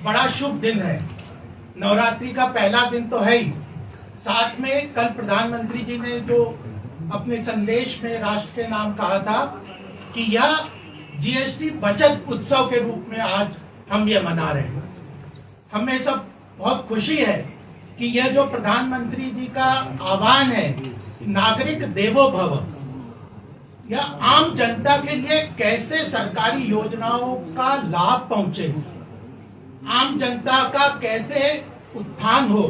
बड़ा शुभ दिन है। नवरात्रि का पहला दिन तो है ही, साथ में कल प्रधानमंत्री जी ने जो अपने संदेश में राष्ट्र के नाम कहा था कि यह जीएसटी बचत उत्सव के रूप में आज हम ये मना रहे हैं। हमें सब बहुत खुशी है कि यह जो प्रधानमंत्री जी का आह्वान है, नागरिक देवो भव, यह आम जनता के लिए कैसे सरकारी योजनाओं का लाभ पहुंचे, आम जनता का कैसे उत्थान हो,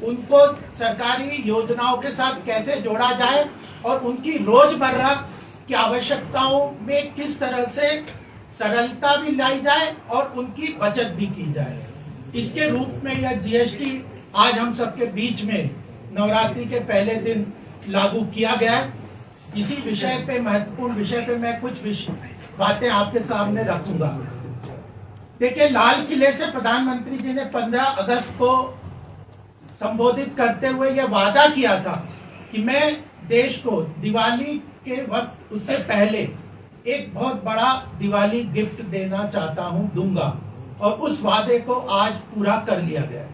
उनको सरकारी योजनाओं के साथ कैसे जोड़ा जाए और उनकी रोजमर्रा की आवश्यकताओं में किस तरह से सरलता भी लाई जाए और उनकी बचत भी की जाए। इसके रूप में यह जीएसटी आज हम सबके बीच में नवरात्रि के पहले दिन लागू किया गया है। इसी विषय पे, महत्वपूर्ण विषय पे मैं कुछ बातें आपके सामने रखूंगा। देखिए, लाल किले से प्रधानमंत्री जी ने 15 अगस्त को संबोधित करते हुए यह वादा किया था कि मैं देश को दिवाली के वक्त, उससे पहले एक बहुत बड़ा दिवाली गिफ्ट देना चाहता हूं, दूंगा, और उस वादे को आज पूरा कर लिया गया है।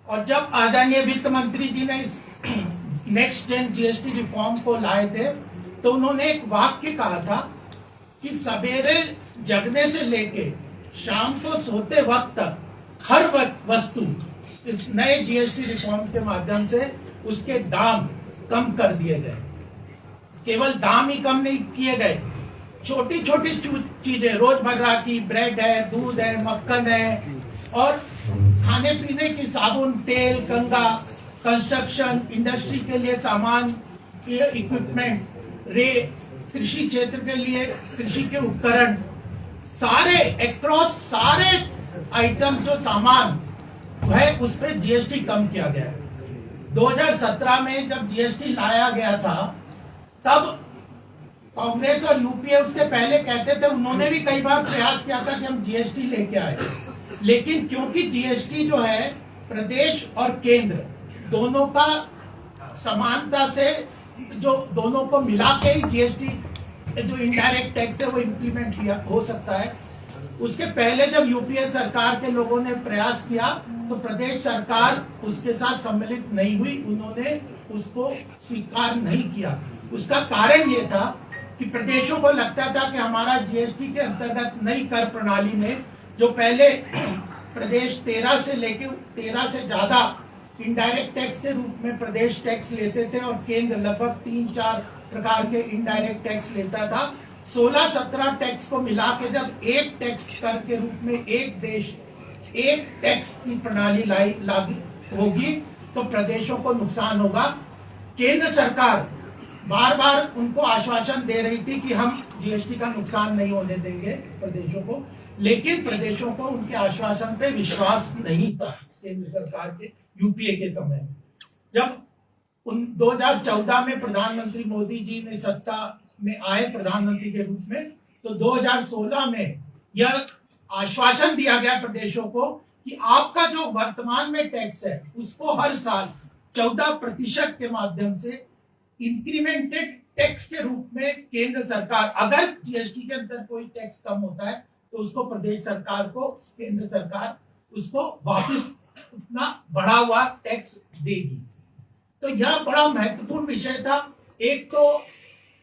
और जब आदरणीय वित्त मंत्री जी ने इस नेक्स्ट जेन जीएसटी रिफॉर्म को लाए थे तो उन्होंने एक वाक्य कहा था कि सवेरे जगने से लेके शाम को सोते वक्त तक हर वस्तु इस नए जीएसटी रिफॉर्म के माध्यम से उसके दाम कम कर दिए गए। केवल दाम ही कम नहीं किए गए, छोटी छोटी चीजें रोजमर्रा की, ब्रेड है, दूध है, मक्खन है, और खाने पीने की साबुन, तेल, कंघा, कंस्ट्रक्शन, इंडस्ट्री के लिए सामान, इक्विपमेंट, कृषि क्षेत्र के लिए कृषि के उपकरण, सारे एक्रॉस सारे आइटम जो सामान है उस पर जीएसटी कम किया गया है। 2017 में जब जीएसटी लाया गया था तब कांग्रेस और यूपीए उसके पहले कहते थे, उन्होंने भी कई बार प्रयास किया था कि हम जीएसटी लेके आए, लेकिन क्योंकि जीएसटी जो है प्रदेश और केंद्र दोनों का समानता से, जो दोनों को मिला के ही जीएसटी जो इनडायरेक्ट टैक्स है वो इम्प्लीमेंट हो सकता है। उसके पहले जब यूपीए सरकार के लोगों ने प्रयास किया तो प्रदेश सरकार उसके साथ सम्मिलित नहीं हुई, उन्होंने उसको स्वीकार नहीं किया। उसका कारण ये था कि प्रदेशों को लगता था कि हमारा जीएसटी के अंतर्गत नई कर प्रणाली में जो पहले प्रदेश 13 से ज्यादा इनडायरेक्ट टैक्स के रूप में प्रदेश टैक्स लेते थे और केंद्र लगभग 3-4 प्रकार के इनडायरेक्ट टैक्स लेता था, 16-17 टैक्स को मिला के जब एक टैक्स कर के रूप में एक देश एक टैक्स की प्रणाली लागू होगी तो प्रदेशों को नुकसान होगा। केंद्र सरकार बार बार उनको आश्वासन दे रही थी कि हम जीएसटी का नुकसान नहीं होने देंगे प्रदेशों को, लेकिन प्रदेशों को उनके आश्वासन पे विश्वास नहीं था केंद्र सरकार के, यूपीए के समय में। जब 2014 में प्रधानमंत्री मोदी जी ने सत्ता में आए प्रधानमंत्री के रूप में, तो 2016 में यह आश्वासन दिया गया प्रदेशों को कि आपका जो वर्तमान में टैक्स है उसको हर साल 14% के माध्यम से इंक्रीमेंटेड टैक्स के रूप में केंद्र सरकार, अगर जीएसटी के अंदर कोई टैक्स कम होता है तो उसको प्रदेश सरकार को, केंद्र सरकार उसको वापस उतना बढ़ा हुआ टैक्स देगी। तो यह बड़ा महत्वपूर्ण विषय था। एक तो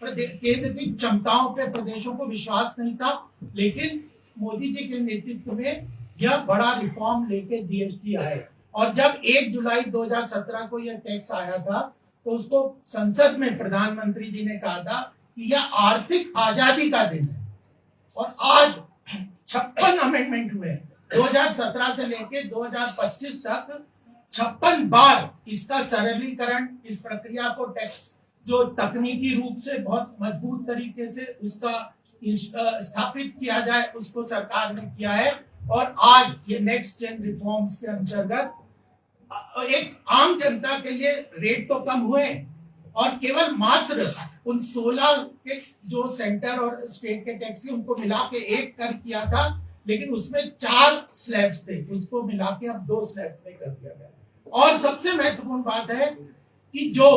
केंद्र की क्षमताओं पे प्रदेशों को विश्वास नहीं था, लेकिन मोदी जी के नेतृत्व में यह बड़ा रिफॉर्म लेके जीएसटी आए। और जब 1 जुलाई 2017 को यह टैक्स आया था तो उसको संसद में प्रधानमंत्री जी ने कहा था कि यह आर्थिक आजादी का दिन है, और आज 56 अमेंडमेंट हुए 2017 से लेके 2025 तक 56 बार इसका सरलीकरण, इस प्रक्रिया को टैक्स जो तकनीकी रूप से बहुत मजबूत तरीके से उसका स्थापित किया जाए उसको सरकार ने किया है। और आज ये नेक्स्ट जेन रिफॉर्म्स के अंतर्गत एक आम जनता के लिए रेट तो कम हुए, और केवल मात्र उन 16 के जो सेंटर और स्टेट के टैक्स उनको मिला के एक कर किया था, लेकिन उसमें 4 स्लैब्स थे, उसको मिला के अब 2 स्लैब्स में कर दिया गया। और सबसे महत्वपूर्ण बात है कि जो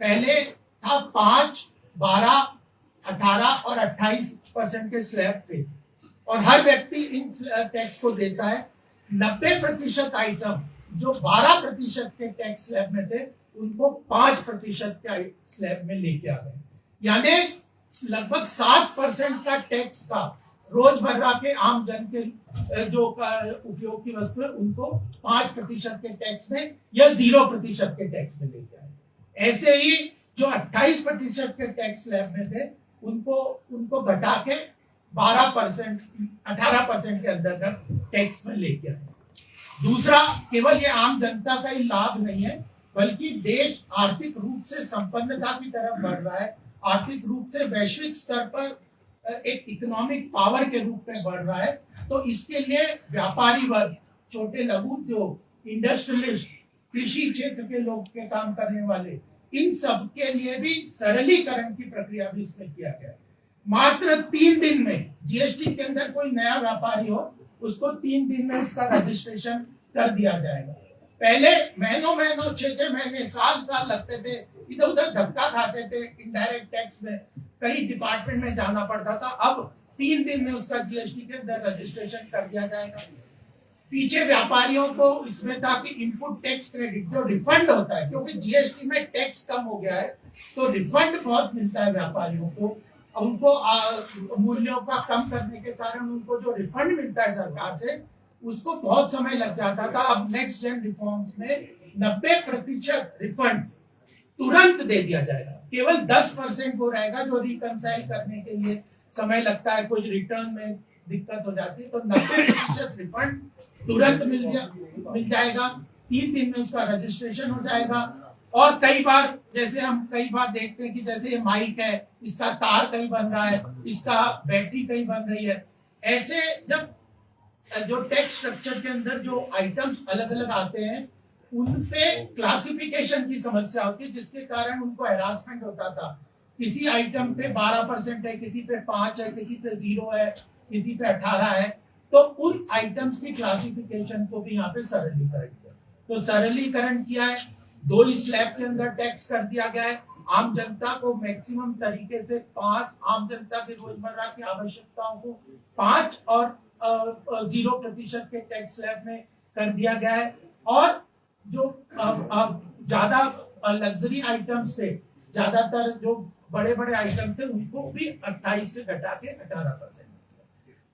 पहले था 5, 12, 18 और 28% के स्लैब थे और हर व्यक्ति इन टैक्स को देता है, 90% आइटम जो 12% के टैक्स स्लैब में थे उनको 5% के स्लैब में लेके आ गए, यानी लगभग 7% का टैक्स का रोजमर्रा के आम जन के जो उपयोग की वस्तु है उनको 5% के टैक्स में या 0% के टैक्स में लेके आए। ऐसे ही जो 28% के टैक्स स्लैब में थे उनको घटा के 12% 18% के अंतर्गत टैक्स में लेके आए। दूसरा, केवल ये आम जनता का ही लाभ नहीं है बल्कि देश आर्थिक रूप से संपन्नता की तरफ बढ़ रहा है, आर्थिक रूप से वैश्विक स्तर पर एक इकोनॉमिक पावर के रूप में बढ़ रहा है। तो इसके लिए व्यापारी वर्ग, छोटे लघु उद्योग, इंडस्ट्रियलिस्ट, कृषि क्षेत्र के लोग के काम करने वाले, इन सब के लिए भी सरलीकरण की प्रक्रिया भी इसमें किया गया है। मात्र 3 दिन में जीएसटी के अंदर कोई नया व्यापारी हो उसको 3 दिन में उसका रजिस्ट्रेशन कर दिया जाएगा। पहले महीनों 6 महीने साल लगते थे, इधर उधर धक्का खाते थे, इनडायरेक्ट टैक्स में कई डिपार्टमेंट में जाना पड़ता था। अब 3 दिन में उसका जीएसटी के अंदर रजिस्ट्रेशन कर दिया जाएगा। पीछे व्यापारियों को इसमें था कि इनपुट टैक्स क्रेडिट जो रिफंड होता है, क्योंकि जीएसटी में टैक्स कम हो गया है तो रिफंड बहुत मिलता है व्यापारियों को। उनको मूल्यों का कम करने के कारण उनको जो रिफंड मिलता है सरकार से उसको बहुत समय लग जाता था। अब नेक्स्ट जेन रिफॉर्म्स में 90% रिफंड तुरंत दे दिया जाएगा, केवल 10% को रहेगा जो रिकंसाइल करने के लिए समय लगता है, कोई रिटर्न में दिक्कत हो जाती है। तो 90% रिफंड तुरंत मिल जाएगा, 3 दिन में उसका रजिस्ट्रेशन हो जाएगा। और कई बार जैसे हम कई बार देखते हैं कि जैसे ये माइक है, इसका तार कहीं बन रहा है, इसका बैटरी कहीं बन रही है, ऐसे जब जो टैक्स स्ट्रक्चर के अंदर जो आइटम्स अलग अलग आते हैं उन पे क्लासिफिकेशन की समस्या होती है, जिसके कारण उनको हैरासमेंट होता था। किसी आइटम पे 12% है, किसी पे 5 है, किसी पे 0 है, किसी पे 18 है। तो उन आइटम्स की क्लासिफिकेशन को भी यहाँ पे सरलीकरण किया। तो सरलीकरण किया है, 2 ही स्लैब के अंदर टैक्स कर दिया गया है। आम जनता को मैक्सिमम तरीके से 5, आम जनता की रोजमर्रा की आवश्यकताओं को 5 और 0% के टैक्स स्लैब में कर दिया गया है। और जो ज्यादा लग्जरी आइटम्स थे, ज्यादातर जो बड़े बड़े आइटम थे उनको भी 28 से घटा के 18%।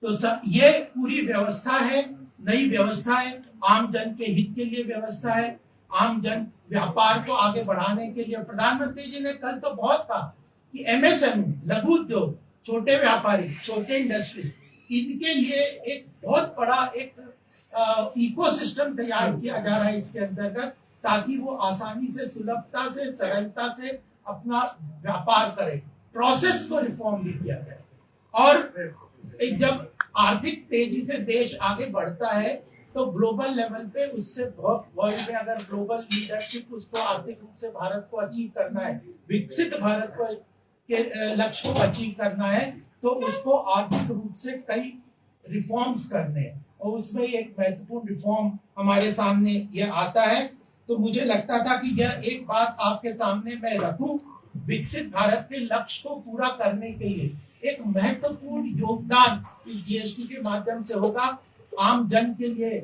तो ये पूरी व्यवस्था है, नई व्यवस्था है, आम जन के हित के लिए व्यवस्था है, आम जन व्यापार को आगे बढ़ाने के लिए। प्रधानमंत्री जी ने कल तो बहुत कहा कि एमएसएमई, लघु उद्योग, छोटे व्यापारी, छोटे इंडस्ट्री, इनके लिए एक बहुत बड़ा एक इकोसिस्टम तैयार किया जा रहा है इसके अंतर्गत, ताकि वो आसानी से, सुलभता से, सरलता से अपना व्यापार करे। प्रोसेस को रिफॉर्म भी किया जाए। और जब आर्थिक तेजी से देश आगे बढ़ता है तो ग्लोबल लेवल पे उससे बहुत, वर्ल्ड में अगर ग्लोबल लीडरशिप उसको आर्थिक रूप से भारत को अचीव करना है, विकसित भारत को के लक्ष्य को अचीव करना है, तो उसको आर्थिक रूप से कई रिफॉर्म्स करने हैं। और उसमें एक महत्वपूर्ण रिफॉर्म हमारे सामने ये आता है। तो मुझे लगता था कि यह एक बात आपके सामने मैं रखूं, विकसित भारत के लक्ष्य को पूरा करने के लिए एक महत्वपूर्ण योगदान इस जीएसटी के माध्यम से होगा। आम जन के लिए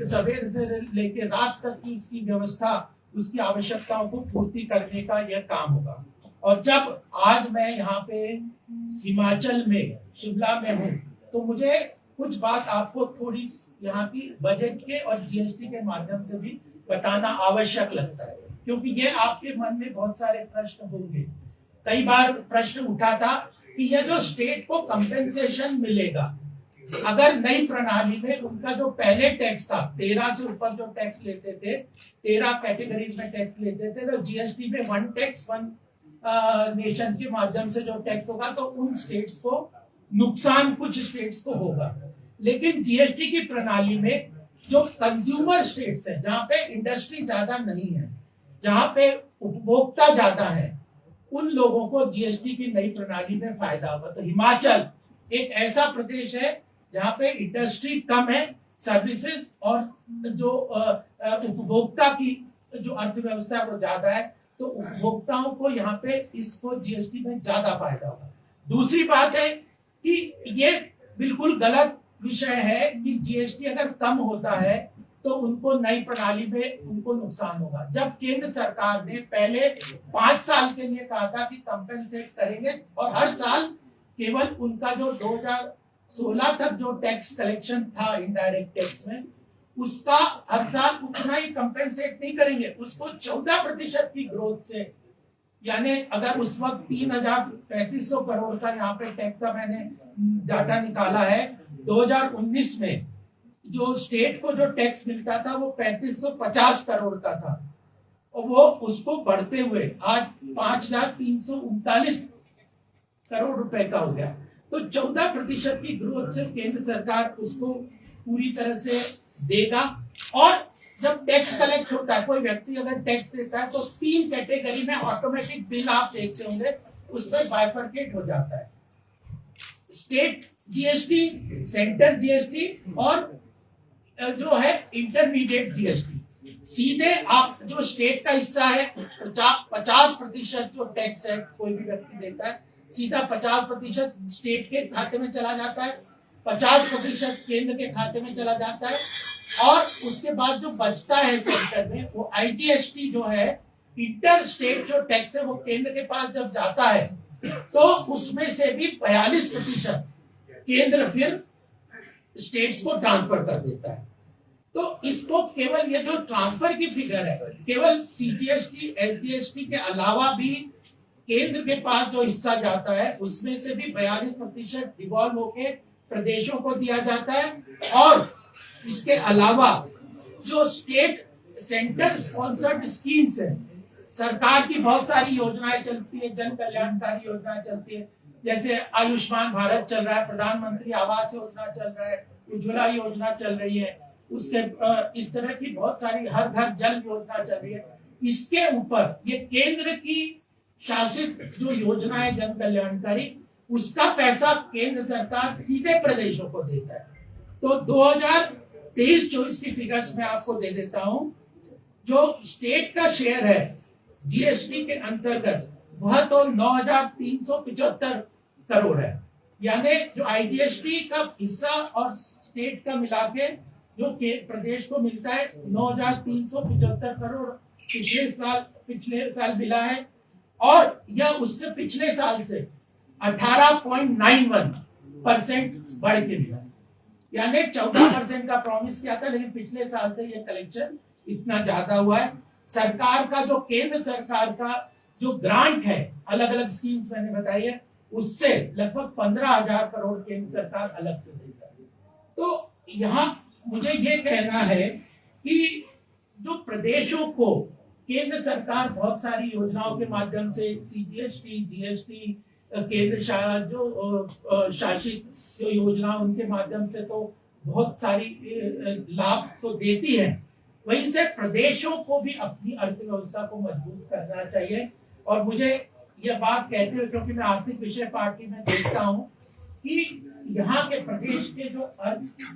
सवेरे से लेकर रात तक की उसकी व्यवस्था, उसकी आवश्यकताओं को पूर्ति करने का यह काम होगा। और जब आज मैं यहाँ पे हिमाचल में, शिमला में हूँ, तो मुझे कुछ बात आपको थोड़ी यहाँ की बजट के और जीएसटी के माध्यम से भी बताना आवश्यक लगता है, क्योंकि ये आपके मन में बहुत सारे प्रश्न होंगे। कई बार प्रश्न उठा था कि यह जो स्टेट को कंपेंसेशन मिलेगा, अगर नई प्रणाली में उनका जो पहले टैक्स था, 13 से ऊपर जो टैक्स लेते थे, 13 कैटेगरीज में टैक्स लेते थे, तो जीएसटी में 1 टैक्स 1 नेशन के माध्यम से जो टैक्स होगा, तो उन स्टेट्स को नुकसान कुछ स्टेट्स को होगा। लेकिन जीएसटी की प्रणाली में जो कंज्यूमर स्टेट्स हैं, जहां पे इंडस्ट्री ज्यादा नहीं है, जहां पे उपभोक्ता ज्यादा है, उन लोगों को जीएसटी की नई प्रणाली में फायदा होगा। तो हिमाचल एक ऐसा प्रदेश है जहां पे इंडस्ट्री कम है, सर्विसेज और जो उपभोक्ता की जो अर्थव्यवस्था है वो ज्यादा है, तो उपभोक्ताओं को यहाँ पे इसको जीएसटी में ज्यादा फायदा होगा। दूसरी बात है कि ये बिल्कुल गलत विषय है कि जीएसटी अगर कम होता है तो उनको नई प्रणाली में उनको नुकसान होगा। जब केंद्र सरकार ने पहले 5 साल के लिए कहा था कि कंपेंसेट करेंगे और हर साल केवल उनका जो 2016 तक जो टैक्स कलेक्शन था इनडायरेक्ट टैक्स में, उसका हर साल उतना ही कंपेंसेट नहीं करेंगे, उसको 14% की ग्रोथ से, यानी अगर उस वक्त 3,3500 करोड़ का यहाँ पे टैक्स का मैंने डाटा निकाला है, 2019 में जो स्टेट को जो टैक्स मिलता था वो 3550 करोड़ का था और वो उसको बढ़ते हुए आज 5,339 करोड़ रुपए का हो गया। तो 14% की ग्रोथ से केंद्र सरकार उसको पूरी तरह से देगा। और जब टैक्स कलेक्ट होता है, कोई व्यक्ति अगर टैक्स देता है तो 3 कैटेगरी में ऑटोमेटिक बिल आप देखते होंगे, उसमें बाइफरकेट हो जाता है, स्टेट जीएसटी, सेंटर जीएसटी और जो है इंटरमीडिएट जीएसटी। सीधे आप जो स्टेट का हिस्सा है 50% जो टैक्स है कोई भी व्यक्ति देता है, सीधा 50% स्टेट के खाते में चला जाता है, 50% केंद्र के खाते में चला जाता है और उसके बाद जो बचता है सेंटर में वो आईजीएसटी जो है, इंटर स्टेट जो टैक्स है, वो केंद्र के पास जब जाता है तो उसमें से भी 42% केंद्र फिर स्टेट्स को ट्रांसफर कर देता है। तो इसको केवल ये जो ट्रांसफर की फिगर है, केवल सीजीएसटी एसजीएसटी के अलावा भी केंद्र के पास जो हिस्सा जाता है उसमें से भी 42% डिवॉल्व होके प्रदेशों को दिया जाता है। और इसके अलावा जो स्टेट सेंटर स्पॉन्सर्ड स्कीम्स है, सरकार की बहुत सारी योजनाएं चलती है, जन कल्याणकारी योजनाएं चलती है, जैसे आयुष्मान भारत चल रहा है, प्रधानमंत्री आवास योजना चल रहा है, उज्ज्वला योजना चल रही है, उसके इस तरह की बहुत सारी हर घर जल योजना चल रही है। इसके ऊपर ये केंद्र की शासित जो योजना है जन कल्याणकारी, उसका पैसा केंद्र सरकार सीधे प्रदेशों को देता है। तो 2023-24 की फिगर्स में आपको दे देता हूं। जो स्टेट का शेयर है जीएसटी के अंतर्गत वह तो 9,375 करोड़ है, यानी जो आईजीएसटी का हिस्सा और स्टेट का मिला के जो प्रदेश को मिलता है 9,375 करोड़ पिछले साल मिला है। और यह उससे पिछले साल से 18.91% बढ़ के मिला, यानी 14% का प्रॉमिस किया था, लेकिन पिछले साल से ये कलेक्शन इतना ज्यादा हुआ है। सरकार का जो केंद्र सरकार का जो ग्रांट है अलग अलग स्कीम्स मैंने बताई है, उससे लगभग 15,000 करोड़ केंद्र सरकार अलग से देता है। तो यहाँ मुझे ये कहना है कि जो प्रदेशों को केंद्र सरकार बहुत सारी योजनाओं के माध्यम से सीजीएसटी जीएसटी केंद्र शासित जो योजना उनके माध्यम से तो बहुत सारी लाभ तो देती है, वहीं से प्रदेशों को भी अपनी अर्थव्यवस्था को मजबूत करना चाहिए। और मुझे यह बात कहते हुए, क्योंकि मैं आर्थिक विषय पार्टी में देखता हूँ कि यहाँ के प्रदेश के जो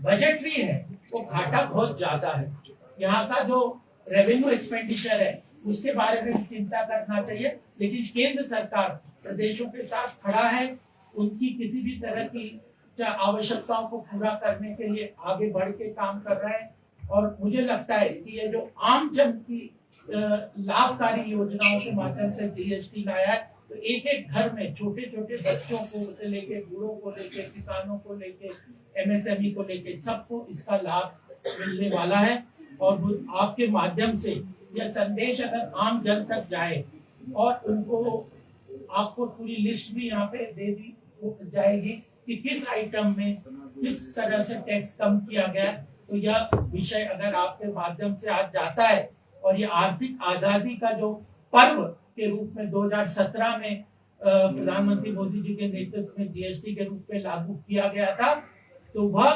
बजटरी है वो घाटा बहुत ज्यादा है। यहाँ का जो रेवेन्यू एक्सपेंडिचर है उसके बारे में चिंता करना चाहिए, लेकिन केंद्र सरकार प्रदेशों के साथ खड़ा है, उनकी किसी भी तरह की आवश्यकताओं को पूरा करने के लिए आगे बढ़ के काम कर रहा है। और मुझे लगता है कि ये जो आम जन की लाभकारी योजनाओं के माध्यम से जीएसटी लाया है, तो एक एक घर में छोटे छोटे बच्चों को से लेके बूढ़ों को लेके किसानों को लेके एमएसएमई को लेके सबको इसका लाभ मिलने वाला है। और आपके माध्यम से यह संदेश अगर आम जन तक जाए और उनको, आपको पूरी लिस्ट भी यहाँ पे दे दी जाएगी कि किस आइटम में किस तरह से टैक्स कम किया गया, तो यह विषय अगर आपके माध्यम से आज जाता है और ये आर्थिक आजादी का जो पर्व के रूप में 2017 में प्रधानमंत्री मोदी जी के नेतृत्व में जीएसटी के रूप में लागू किया गया था, तो वह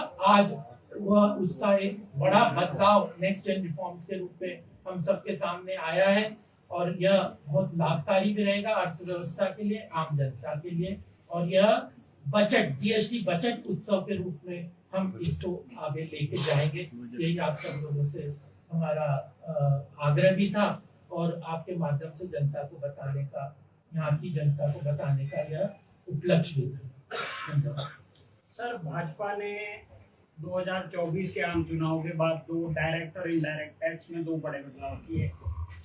उसका एक बड़ा बदलाव नेक्स्ट जेन रिफॉर्म्स के रूप में हम सबके सामने आया है। और यह बहुत लाभकारी भी रहेगा अर्थव्यवस्था के लिए, आम जनता के लिए। और यह बजट जीएसटी बजट उत्सव के रूप में हम इसको आगे लेके जाएंगे, यही आप सब लोगों से हमारा आग्रह भी था और आपके माध्यम से जनता को बताने का, यहाँ की जनता को बताने का यह उपलक्ष्य भी था। सर, भाजपा ने 2024 के आम चुनाव के बाद दो डायरेक्ट और इनडायरेक्ट टैक्स में दो बड़े बदलाव किए,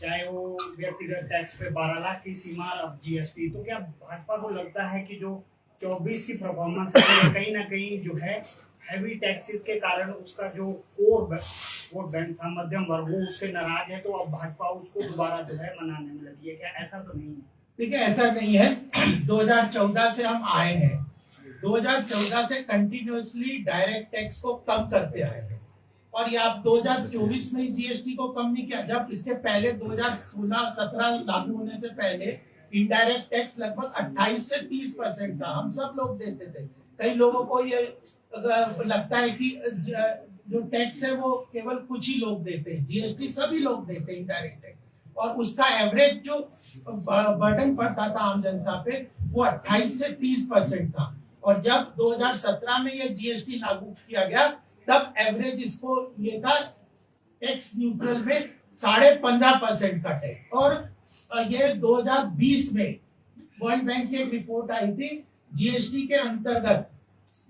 चाहे वो व्यक्तिगत टैक्स पे 12 लाख की सीमा, अब जीएसटी। तो क्या भाजपा को लगता है कि जो 24 की परफॉर्मेंस है कहीं ना कहीं जो है हैवी टैक्सेस के कारण उसका जो कोर वोट बैंक था मध्यम वर्ग वो उससे नाराज है, तो अब भाजपा उसको दोबारा जो है मनाने में लगी है? क्या ऐसा तो नहीं है? देखिए, ऐसा नहीं है। 2014 से हम आए हैं, 2014 से कंटिन्यूअसली डायरेक्ट टैक्स को कम करते आए हैं, और ये आप 2024 में जीएसटी को कम नहीं किया। जब इसके पहले 2016-17 लागू होने से पहले इनडायरेक्ट टैक्स लगभग 28 से 30% था, हम सब लोग देते थे। कई लोगों को ये लगता है कि जो टैक्स है वो केवल कुछ ही लोग देते हैं, जीएसटी सभी लोग देते हैं इनडायरेक्ट टैक्स, और उसका एवरेज जो बर्डन पड़ता था आम जनता पे वो 28 से 30% था। और जब 2017 में ये जीएसटी लागू किया गया तब एवरेज इसको ये था टैक्स न्यूट्रल में 15.5% का टैक्स। और ये 2020 में वर्ल्ड बैंक की एक रिपोर्ट आई थी, जीएसटी के अंतर्गत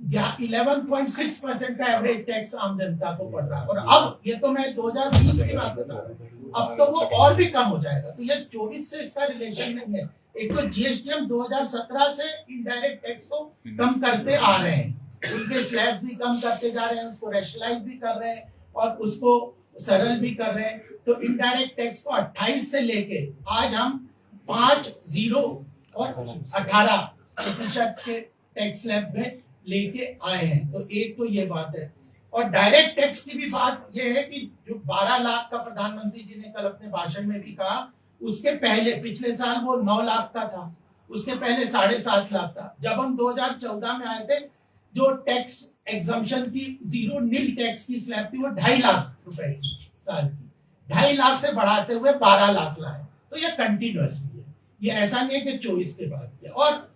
11.6% का एवरेज टैक्स आम जनता को पड़ रहा है। और अब ये तो मैं 2020 की बात बता रहा हूँ, अब तो वो और भी कम हो जाएगा। तो ये 24 से इसका रिलेशन नहीं है। एक तो जीएसटी हम 2017 से इनडायरेक्ट टैक्स को कम करते आ रहे हैं, उनके स्लैब भी कम करते जा रहे हैं, उसको रैशनलाइज भी कर रहे हैं और उसको सरल भी कर रहे हैं। तो इनडायरेक्ट टैक्स को 28 से लेके आज हम 5, 0 और 18% के टैक्स स्लैब में लेके आए हैं। तो एक तो ये बात है। और डायरेक्ट टैक्स की भी बात ये है कि जो 12 लाख का प्रधानमंत्री जी ने कल अपने भाषण में भी कहा, उसके पहले पिछले साल वो 9 लाख का था, उसके पहले 7.5 लाख था। जब हम 2014 में आए थे, जो टैक्स एग्जम्पशन की 0 नील टैक्स की स्लैब थी वो 2.5 लाख रुपए साल की, 2.5 लाख से बढ़ाते हुए 12 लाख लाए। तो ये कंटिन्यूअसली है, ये ऐसा नहीं है कि 24 के बाद किया। और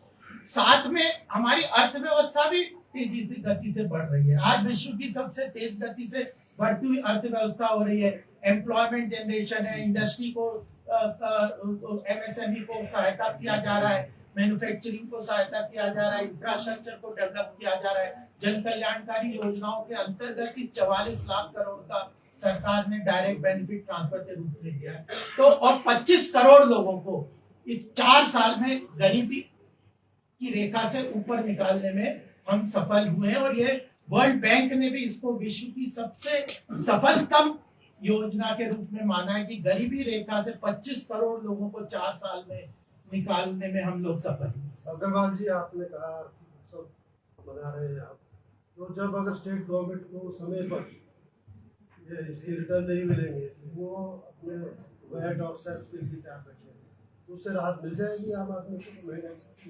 साथ में हमारी अर्थव्यवस्था भी तेजी से गति से बढ़ रही है। आज विश्व की सबसे तेज गति से बढ़ती हुई अर्थव्यवस्था हो रही है। एम्प्लॉयमेंट जनरेशन है, इंडस्ट्री को एमएसएमई को सहायता किया जा रहा है, मैन्युफैक्चरिंग को सहायता किया जा रहा है, इंफ्रास्ट्रक्चर को डेवलप किया जा रहा है। जन कल्याणकारी योजनाओं के अंतर्गत ही 44 लाख करोड़ का सरकार ने डायरेक्ट बेनिफिट ट्रांसफर के रूप में दिया है। तो और 25 करोड़ लोगों को इस 4 साल में गरीबी की रेखा से ऊपर निकालने में हम सफल हुए हैं। और ये वर्ल्ड बैंक ने भी इसको विश्व की सबसे सफलतम योजना के रूप में माना है कि गरीबी रेखा से 25 करोड़ लोगों को 4 साल में निकालने में हम लोग सफल हुए। अग्रवाल जी, आपने कहा सब बना रहे हैं आप, तो जब अगर स्टेट गवर्नमेंट को समय पर ये इसके रिटर्न नहीं मिलेंगे, वो अपने वैट और सेस के लिए क्या रखेंगे, तो उससे राहत मिल जाएगी आम आदमी को?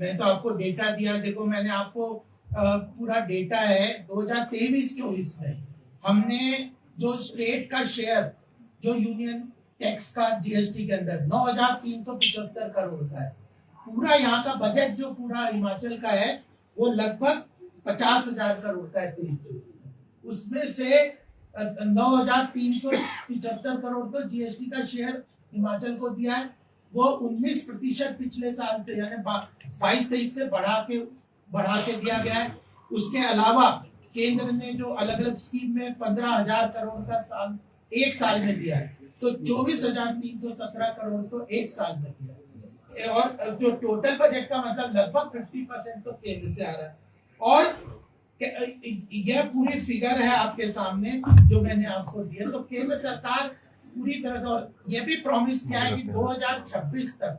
मैं तो आपको डेटा दिया, देखो मैंने आपको पूरा डेटा है 2023-24 में हमने जो स्टेट का शेयर जो यूनियन टैक्स का जीएसटी के अंदर 9,375 करोड़ का है। पूरा यहाँ का बजट जो पूरा हिमाचल का है वो लगभग 50,000 करोड़ का है 23-24 में। उसमें से 9,375 करोड़ तो जीएसटी का शेयर हिमाचल को दिया है, वो 19% पिछले साल से यानी 22-23 से बढ़ा के दिया गया है। उसके अलावा केंद्र ने जो अलग अलग स्कीम में 15,000 करोड़ का एक साल में दिया है, तो 24,317 करोड़ तो एक साल में दिया है। और जो टोटल बजट का मतलब लगभग 50% तो केंद्र से आ रहा है। और यह पूरी फिगर है आपके सामने जो मैंने आपको दिया। तो केंद्र सरकार पूरी तरह से, और ये भी प्रॉमिस किया है कि 2026 तक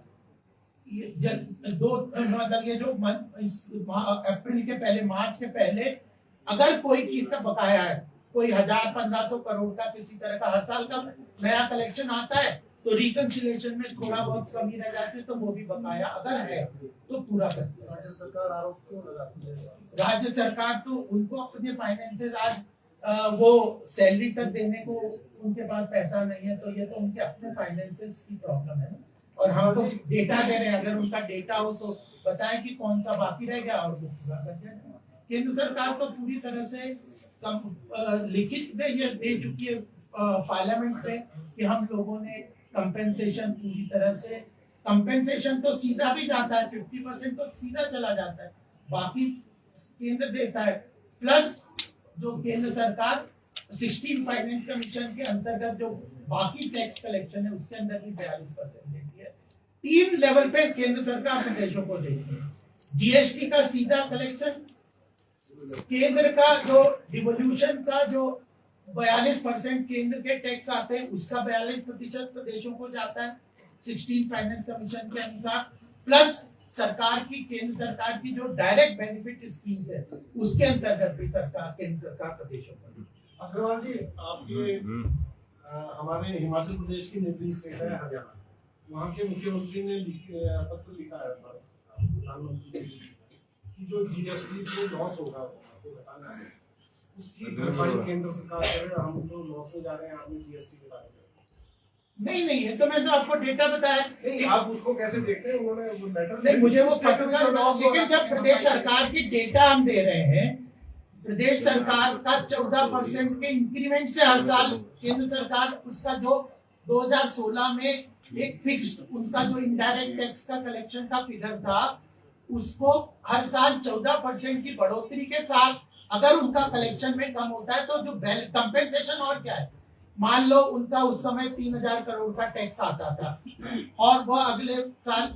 मतलब ये जो अप्रैल के पहले, मार्च के पहले अगर कोई चीज का बकाया है, कोई 1,000-1,500 करोड़ का किसी तरह का हर साल का नया कलेक्शन आता है, तो रिकंसिलिएशन में थोड़ा बहुत कमी रह जाती है, तो वो भी बकाया अगर है तो पूरा करती है। राज्य सरकार आरोप क्यों लगाती है? राज्य सरकार तो उनको अपने फाइनेंसेस आज वो सैलरी तक देने को उनके पास पैसा नहीं है, तो ये तो उनके अपने फाइनेंसेस की प्रॉब्लम है ना। और हम तो डेटा दे रहे हैं, अगर उनका डेटा हो तो बताएं कि कौन सा बाकी रह गया और वो पूरा कर दें। केंद्र सरकार तो पूरी तरह से लिखित में ये दे चुकी है पार्लियामेंट में कि हम लोगों ने कंपेंसेशन पूरी तरह से, कंपेंसेशन तो सीधा भी जाता है, 50% तो सीधा चला जाता है, बाकी केंद्र देता है, प्लस जो केंद्र सरकार 16 फाइनेंस कमीशन के अंतर्गत जो बाकी टैक्स कलेक्शन है उसके अंदर भी 42% देती है। 3 लेवल पे केंद्र सरकार प्रदेशों को देती है। जीएसटी का सीधा कलेक्शन, केंद्र का जो डिवोल्यूशन का जो 42% केंद्र के टैक्स आते हैं उसका 42% प्रदेशों को जाता है 16 फाइनेंस कमीशन के अनुसार, प्लस सरकार की केंद्र सरकार की जो डायरेक्ट बेनिफिट स्कीम्स है उसके अंतर्गत भी सरकार केंद्र सरकार प्रदेशों को। अग्रवाल जी, आपके हमारे हिमाचल प्रदेश की नेबरिंग स्टेट है हरियाणा, वहाँ के मुख्यमंत्री ने पत्र लिखा है प्रधानमंत्री की जो जीएसटी से लॉस होगा आपको बताना है, उसकी भरपाई केंद्र सरकार करे। हम तो लॉस में जा रहे हैं, आपने जीएसटी के बारे में नहीं है तो मैं तो आपको डेटा बताया। नहीं, आप उसको कैसे देखते हैं? उन्होंने वो लेटर नहीं, मुझे वो पता, लेकिन जब प्रदेश सरकार की डेटा हम दे रहे हैं, प्रदेश सरकार का 14% के इंक्रीमेंट से हर साल केंद्र सरकार उसका जो 2016 में एक फिक्स्ड उनका जो इनडायरेक्ट टैक्स का कलेक्शन का फिगर था उसको हर साल 14% की बढ़ोतरी के साथ अगर उनका कलेक्शन में कम होता है तो जो कंपेंसेशन और क्या है, मान लो उनका उस समय 3000 करोड़ का टैक्स आता था और वह अगले साल